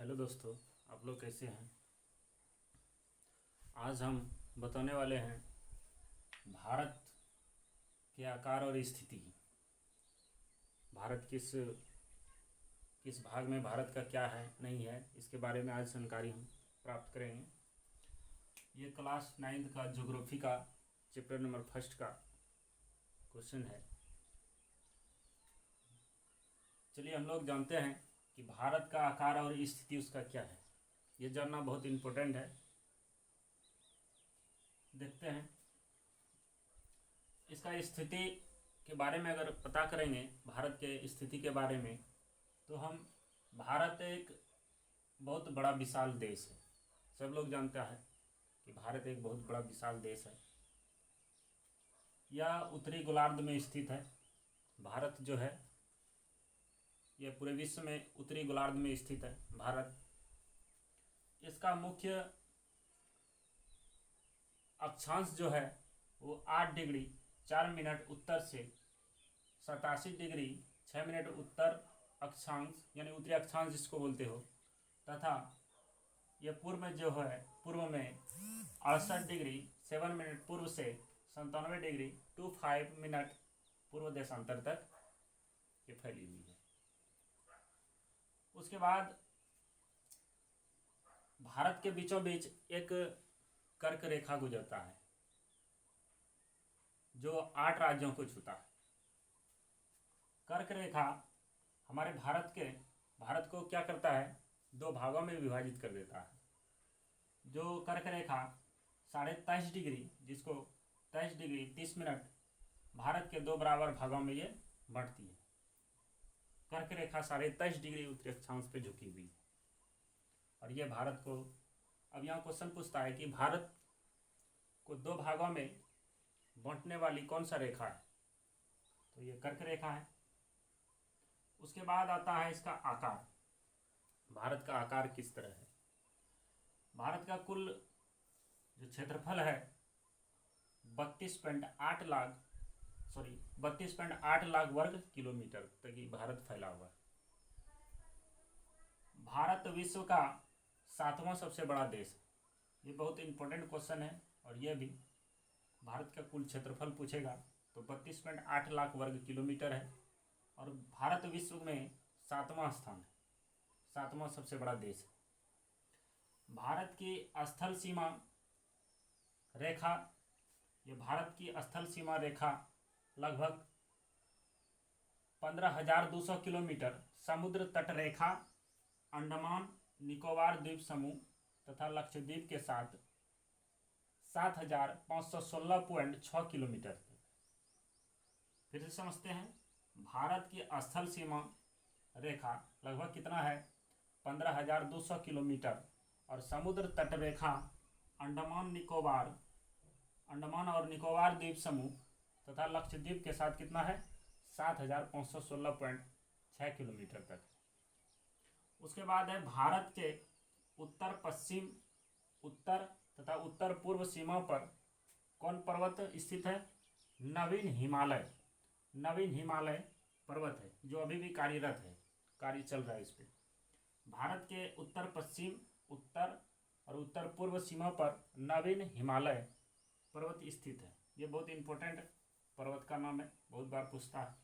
Hello दोस्तों, आप लोग कैसे हैं। आज हम बताने वाले हैं भारत के आकार और स्थिति। भारत किस किस भाग में भारत का क्या है नहीं है, इसके बारे में आज जानकारी हम प्राप्त करेंगे। ये क्लास 9th का ज्योग्राफी का चैप्टर नंबर 1 का क्वेश्चन है। चलिए हम लोग जानते हैं कि भारत का आकार और स्थिति उसका क्या है। ये जानना बहुत इम्पोर्टेंट है। देखते हैं इसका स्थिति के बारे में। अगर पता करेंगे भारत के स्थिति के बारे में, तो हम भारत एक बहुत बड़ा विशाल देश है। सब लोग जानता है कि भारत एक बहुत बड़ा विशाल देश है। यह उत्तरी गोलार्ध में स्थित है। भारत जो है यह पूरे विश्व में उत्तरी गोलार्ध में स्थित है भारत। इसका मुख्य अक्षांश जो है वो 8 डिग्री 4 मिनट उत्तर से 87 डिग्री 6 मिनट उत्तर अक्षांश यानी उत्तरी अक्षांश जिसको बोलते हो, तथा यह पूर्व में जो है पूर्व में 68 डिग्री 7 मिनट पूर्व से 97 डिग्री 25 मिनट पूर्व देशांतर तक ये फैली हुई है। उसके बाद भारत के बीचों बीच एक कर्क रेखा गुजरता है जो 8 राज्यों को छूता है। कर्क रेखा हमारे भारत को क्या करता है, 2 भागों में विभाजित कर देता है। जो कर्क रेखा 23.5 डिग्री जिसको 23 डिग्री 30 मिनट भारत के 2 बराबर भागों में ये बढ़ती है। कर्क रेखा 23.5 डिग्री उत्तरी अक्षांश पे झुकी हुई है। और ये भारत को, अब यहाँ क्वेश्चन पूछता है कि भारत को 2 भागों में बांटने वाली कौन सा रेखा है, तो ये कर्क रेखा है। उसके बाद आता है इसका आकार। भारत का आकार किस तरह है। भारत का कुल जो क्षेत्रफल है 32.8 लाख वर्ग किलोमीटर तक ही भारत फैला हुआ है। भारत विश्व का 7वां सबसे बड़ा देश है। ये बहुत इंपॉर्टेंट क्वेश्चन है। और ये भी भारत का कुल क्षेत्रफल पूछेगा तो 32.8 लाख वर्ग किलोमीटर है। और भारत विश्व में 7वां स्थान है, 7वां सबसे बड़ा देश है। भारत की स्थल सीमा रेखा, ये भारत की स्थल सीमा रेखा लगभग 15,200 किलोमीटर समुद्र तट रेखा अंडमान निकोबार द्वीप समूह तथा लक्षद्वीप के साथ 7,516.6 किलोमीटर तक। फिर से समझते हैं, भारत की स्थल सीमा रेखा लगभग कितना है, 15,200 किलोमीटर। और समुद्र तट रेखा अंडमान और निकोबार द्वीप समूह तथा लक्षद्वीप के साथ कितना है, 7,516.6 किलोमीटर तक। उसके बाद है भारत के उत्तर पश्चिम, उत्तर तथा उत्तर पूर्व सीमा पर कौन पर्वत स्थित है, नवीन हिमालय पर्वत है जो अभी भी कार्यरत है, कार्य चल रहा है इस पर। भारत के उत्तर पश्चिम, उत्तर और उत्तर पूर्व सीमा पर नवीन हिमालय पर्वत स्थित है। ये बहुत इंपॉर्टेंट पर्वत का नाम है, बहुत बार पूछता है।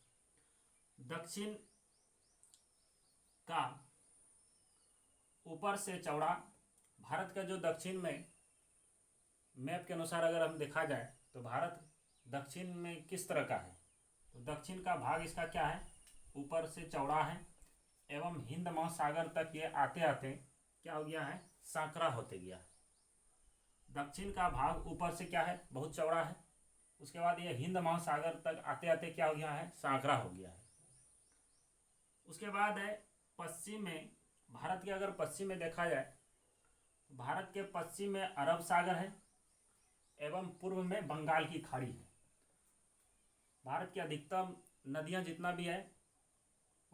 दक्षिण का ऊपर से चौड़ा, भारत का जो दक्षिण में मैप के अनुसार अगर हम देखा जाए तो भारत दक्षिण में किस तरह का है, तो दक्षिण का भाग इसका क्या है, ऊपर से चौड़ा है एवं हिंद महासागर तक ये आते आते क्या हो गया है, सांकरा होते गया। दक्षिण का भाग ऊपर से क्या है, बहुत चौड़ा है। उसके बाद ये हिंद महासागर तक आते आते क्या हो गया है, सांकरा हो गया है। उसके बाद है पश्चिम में, भारत के अगर पश्चिम में देखा जाए, भारत के पश्चिम में अरब सागर है एवं पूर्व में बंगाल की खाड़ी है। भारत की अधिकतम नदियां जितना भी है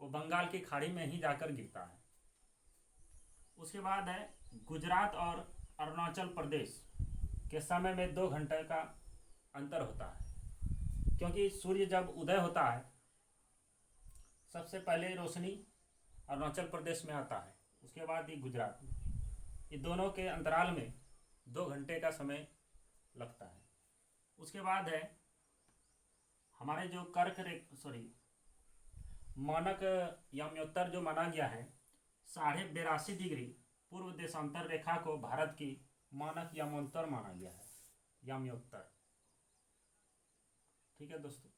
वो बंगाल की खाड़ी में ही जाकर गिरता है। उसके बाद है गुजरात और अरुणाचल प्रदेश के समय में 2 घंटे का अंतर होता है, क्योंकि सूर्य जब उदय होता है सबसे पहले रोशनी अरुणाचल प्रदेश में आता है। उसके बाद ये गुजरात। ये दोनों के अंतराल में 2 घंटे का समय लगता है। उसके बाद है हमारे जो मानक याम्योत्तर जो माना गया है 82.5 डिग्री पूर्व देशांतर रेखा को भारत की मानक याम्योत्तर माना गया है, याम्योत्तर। ठीक है दोस्तों।